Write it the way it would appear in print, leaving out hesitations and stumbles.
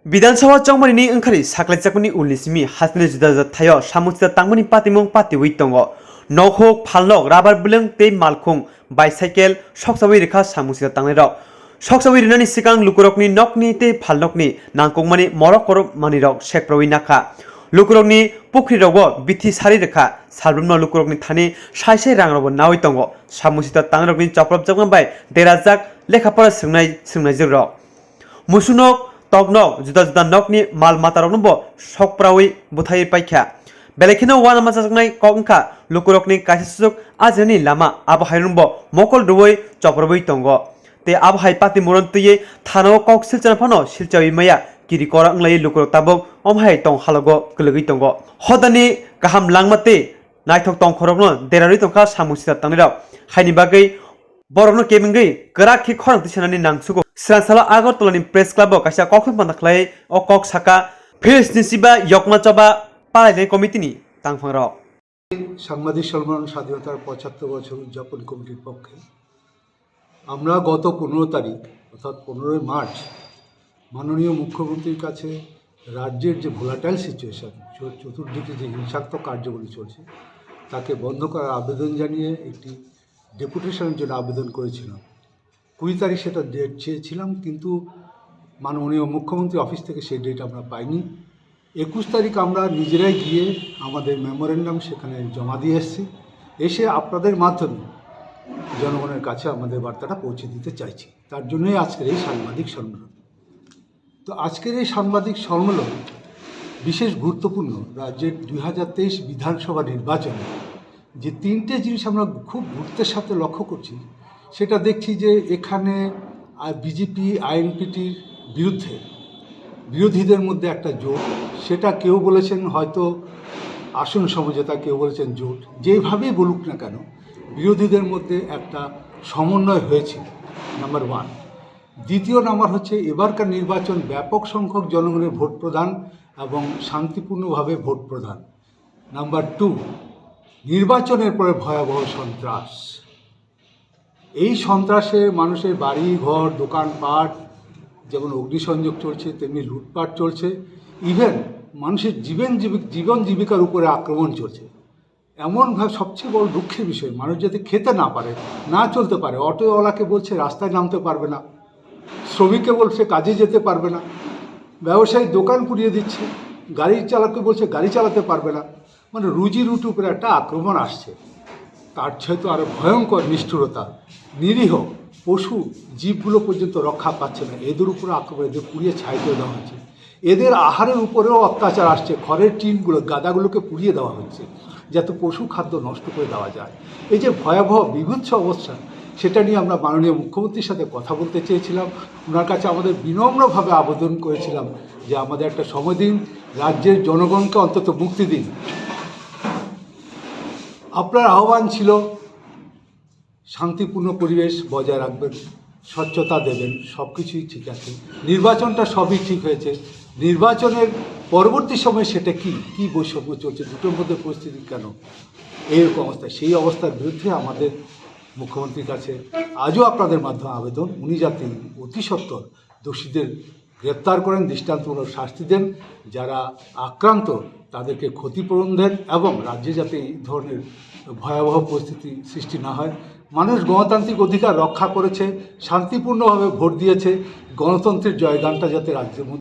বিধানসভা চংমানি ওंखारि साख्लायजाखनि उलनिसिमि हासनि जुदा जुदा थायो सामुचिता तांमनि पातिमुं पातिवै दङ नखोक फालनक राबार बुलों तै मालखुं बाइसाइकेल सकसावै रेखा सामुचिता तांनायराव सकसावै रिनानि सिगां लुकुरकनि नकनि तै फालनकनि नांगौमानि मरक करक मानिराव सेकप्रवै नाखा लुकुरकनि पुख्रिरावबो बिथि सारि रेखा सालब्रुमना लुकुरकनि थानि साइसे रांरावबो नावै दङ सामुचिता तांनायरकनि चपलबजागबाय देराजाक लेखाफोरा सोंनाय जोराव मुसुनक तगनक जुदा जुदा नकनि माल मातारकनोबो सकप्रावै बुथायै पाइखा बेलेखिनो वान माजाजनाय कगनखा लुकुरकनि काइसुक आजनि लामा आबहायरनबो मकल दुवै चप्रबै दङ ते आबहाय पाति मुरन्तयै थानो कक सिलचनाफानो सिलचावै माया किरि करंलाय लुकुरक ताबक अमहाय तंग हालगो गलगै दङ हदानि गाहाम लांमाते नायथक तंग खरगनो देरारि तंखा सामुचिता तांनिराव हायनि बागै बरनो केमिंगै गरा खि खरं तिसनानि नांसुगो स्रानसाला आगरतलानि प्रेस क्लाब काइसा कखन पानाखलाय अ कक साका फेसनि सिबा यकमाचबा पालायनाय कमिटिनि तांफांराव সাংবাদিক সম্মেলন স্বাধীনতার ৭৫ বছর উদযাপন কমিটির পক্ষে আমরা গত ১৫ তারিখ অর্থাৎ ১৫ মার্চ মাননীয় মুখ্যমন্ত্রীর কাছে রাজ্যের যে ভোলাটাইল সিচুয়েশন চতুর্দিকে যে হিংসাত্মক কার্যগুলি চলছে তাকে বন্ধ করার আবেদন জানিয়ে একটি ডেপুটেশনের জন্য আবেদন করেছিলাম ২০ তারিখ সেটা ডেট চেয়েছিলাম কিন্তু মাননীয় মুখ্যমন্ত্রী অফিস থেকে সেই ডেট আমরা পাইনি ২১ তারিখ আমরা নিজেরাই গিয়ে আমাদের মেমোরেন্ডাম সেখানে জমা দিয়ে এসে আপনাদের মাধ্যমে জনগণের কাছে আমাদের বার্তাটা পৌঁছে দিতে চাইছি তার জন্যই আজকের এই সাংবাদিক সম্মেলন তো আজকের এই সাংবাদিক সম্মেলন বিশেষ গুরুত্বপূর্ণ রাজ্যের ২০২৩ বিধানসভা নির্বাচনে যে তিনটে জিনিস আমরা খুব গুরুত্বের সাথে লক্ষ্য করছি সেটা দেখছি যে এখানে বিজেপি আইএনপিটির বিরুদ্ধে বিরোধীদের মধ্যে একটা জোট সেটা কেউ বলেছেন হয়তো আসন সমঝোতা কেউ বলেছেন জোট যেভাবেই বলুক না কেন বিরোধীদের মধ্যে একটা সমন্বয় হয়েছিল নাম্বার 1 দ্বিতীয় নাম্বার হচ্ছে এবারকার নির্বাচন ব্যাপক সংখ্যক জনগণের ভোট প্রদান এবং শান্তিপূর্ণভাবে ভোট প্রদান নাম্বার 2 নির্বাচনের পরে ভয়াবহ সন্ত্রাস এই সন্ত্রাসে মানুষের বাড়ি ঘর দোকানপাট যেমন অগ্নিসংযোগ চলছে তেমনি লুটপাট চলছে ইভেন মানুষের জীবন জীবিকার উপরে আক্রমণ চলছে এমনভাবে সবচেয়ে বড় দুঃখের বিষয় মানুষ যাতে খেতে না পারে না চলতে পারে অটোওয়ালাকে বলছে রাস্তায় নামতে পারবে না শ্রমিককে বলছে কাজে যেতে পারবে না ব্যবসায়ী দোকান পুড়িয়ে দিচ্ছে গাড়ি চালাতে বলছে গাড়ি চালাতে পারবে না মানে রুজি রুটির উপরে একটা আক্রমণ আসছে তার চাইতে আরও ভয়ঙ্কর নিষ্ঠুরতা নিরীহ পশু জীবগুলো পর্যন্ত রক্ষা পাচ্ছে না এদের উপরে আক্রমণ এদের পুড়িয়ে ছাই করে দেওয়া হচ্ছে এদের আহারের উপরেও অত্যাচার আসছে খড়ের টিনগুলো গাদাগুলোকে পুড়িয়ে দেওয়া হচ্ছে যাতে পশু খাদ্য নষ্ট করে দেওয়া যায় এই যে ভয়াবহ বিভৎস অবস্থা সেটা নিয়ে আমরা মাননীয় মুখ্যমন্ত্রীর সাথে কথা বলতে চেয়েছিলাম ওনার কাছে আমাদের বিনম্রভাবে আবেদন করেছিলাম যে আমাদের একটা সময় দিন রাজ্যের জনগণকে অন্তত মুক্তি দিন আপনার আহ্বান ছিল শান্তিপূর্ণ পরিবেশ বজায় রাখবেন স্বচ্ছতা দেবেন সব কিছুই ঠিক আছে নির্বাচনটা সবই ঠিক হয়েছে নির্বাচনের পরবর্তী সময় সেটা কী বৈষম্য চলছে দুটোর মধ্যে পরিস্থিতি কেন এইরকম অবস্থা সেই অবস্থার বিরুদ্ধে আমাদের মুখ্যমন্ত্রীর কাছে আজও আপনাদের মাধ্যমে আবেদন উনি যাতে অতি সত্বর দোষীদের গ্রেপ্তার করেন দৃষ্টান্তমূলক শাস্তি দেন যারা আক্রান্ত তাদেরকে ক্ষতিপূরণ দেন এবং রাজ্যে যাতে এই ধরনের ভয়াবহ পরিস্থিতি সৃষ্টি না হয় মানুষ গণতান্ত্রিক অধিকার রক্ষা করেছে শান্তিপূর্ণভাবে ভোট দিয়েছে গণতন্ত্রের জয়গানটা যাতে রাজ্যের মধ্যে